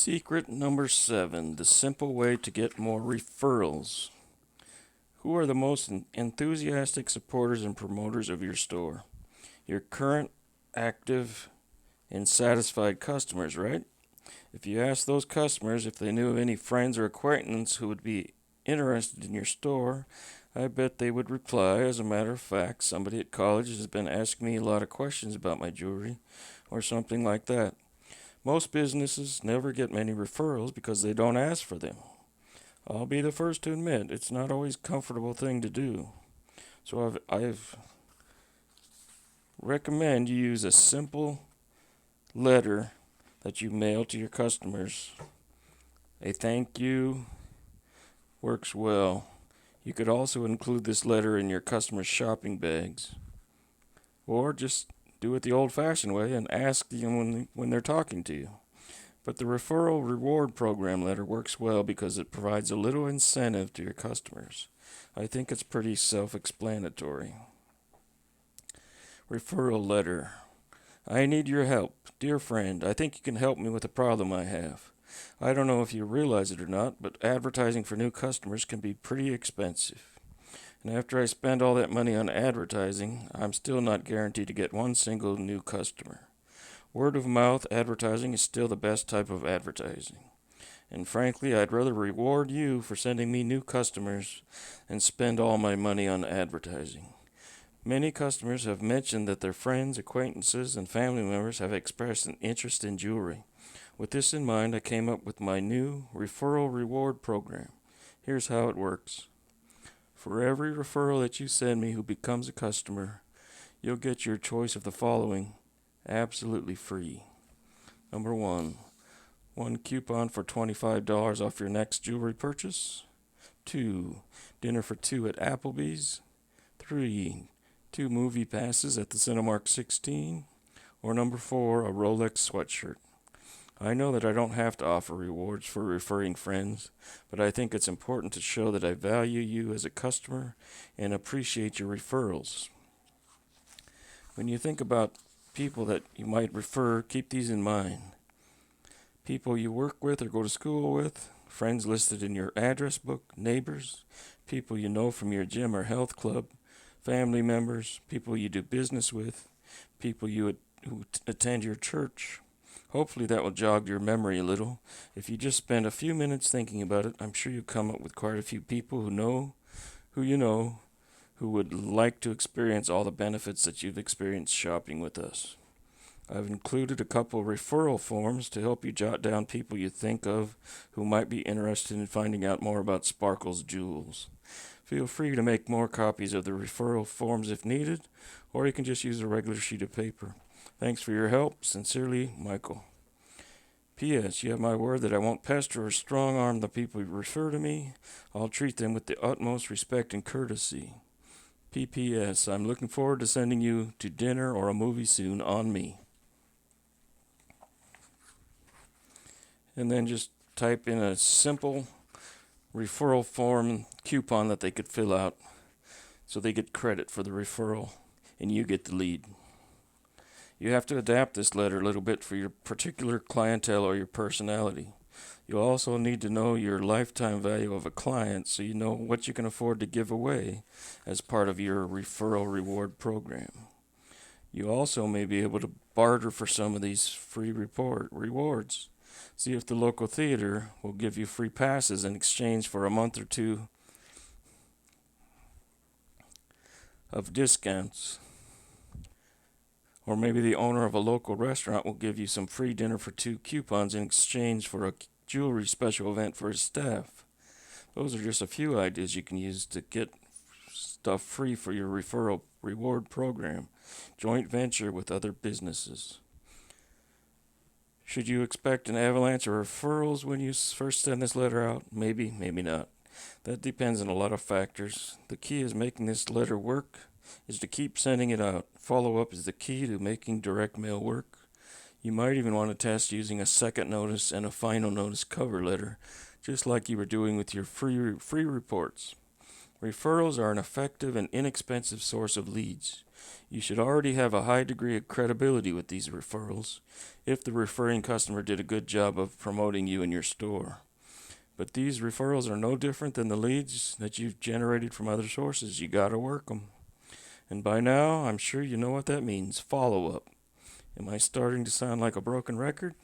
Secret number 7, the simple way to get more referrals. Who are the most enthusiastic supporters and promoters of your store? Your current, active, and satisfied customers, right? If you ask those customers if they knew of any friends or acquaintances who would be interested in your store, I bet they would reply, as a matter of fact, somebody at college has been asking me a lot of questions about my jewelry, or something like that. Most businesses never get many referrals because they don't ask for them. I'll be the first to admit it's not always a comfortable thing to do. So I've recommend you use a simple letter that you mail to your customers. A thank you works well. You could also include this letter in your customers' shopping bags. Or just do it the old-fashioned way and ask them when they're talking to you. But the referral reward program letter works well because it provides a little incentive to your customers. I think it's pretty self-explanatory. Referral letter. I need your help. Dear friend, I think you can help me with a problem I have. I don't know if you realize it or not, but advertising for new customers can be pretty expensive. And after I spend all that money on advertising, I'm still not guaranteed to get one single new customer. Word of mouth advertising is still the best type of advertising. And frankly, I'd rather reward you for sending me new customers than spend all my money on advertising. Many customers have mentioned that their friends, acquaintances, and family members have expressed an interest in jewelry. With this in mind, I came up with my new referral reward program. Here's how it works. For every referral that you send me who becomes a customer, you'll get your choice of the following absolutely free. Number 1, one coupon for $25 off your next jewelry purchase. 2, dinner for 2 at Applebee's. 3, 2 movie passes at the Cinemark 16. Or number 4, a Rolex sweatshirt. I know that I don't have to offer rewards for referring friends, but I think it's important to show that I value you as a customer and appreciate your referrals. When you think about people that you might refer, keep these in mind. People you work with or go to school with, friends listed in your address book, neighbors, people you know from your gym or health club, family members, people you do business with, people who attend your church. Hopefully that will jog your memory a little. If you just spend a few minutes thinking about it, I'm sure you'll come up with quite a few people who you know, who would like to experience all the benefits that you've experienced shopping with us. I've included a couple referral forms to help you jot down people you think of who might be interested in finding out more about Sparkle's jewels. Feel free to make more copies of the referral forms if needed, or you can just use a regular sheet of paper. Thanks for your help. Sincerely, Michael. P.S. You have my word that I won't pester or strong-arm the people who refer to me. I'll treat them with the utmost respect and courtesy. P.P.S. I'm looking forward to sending you to dinner or a movie soon on me. And then just type in a simple referral form coupon that they could fill out so they get credit for the referral and you get the lead. You have to adapt this letter a little bit for your particular clientele or your personality. You'll also need to know your lifetime value of a client so you know what you can afford to give away as part of your referral reward program. You also may be able to barter for some of these free rewards. See if the local theater will give you free passes in exchange for a month or 2 of discounts. Or maybe the owner of a local restaurant will give you some free dinner for 2 coupons in exchange for a jewelry special event for his staff. Those are just a few ideas you can use to get stuff free for your referral reward program. Joint venture with other businesses. Should you expect an avalanche of referrals when you first send this letter out? Maybe, maybe not. That depends on a lot of factors. The key is making this letter work is to keep sending it out. Follow-up is the key to making direct mail work. You might even want to test using a second notice and a final notice cover letter, just like you were doing with your free reports. Referrals are an effective and inexpensive source of leads. You should already have a high degree of credibility with these referrals if the referring customer did a good job of promoting you and your store. But these referrals are no different than the leads that you've generated from other sources. You gotta work them. And by now, I'm sure you know what that means. Follow up. Am I starting to sound like a broken record?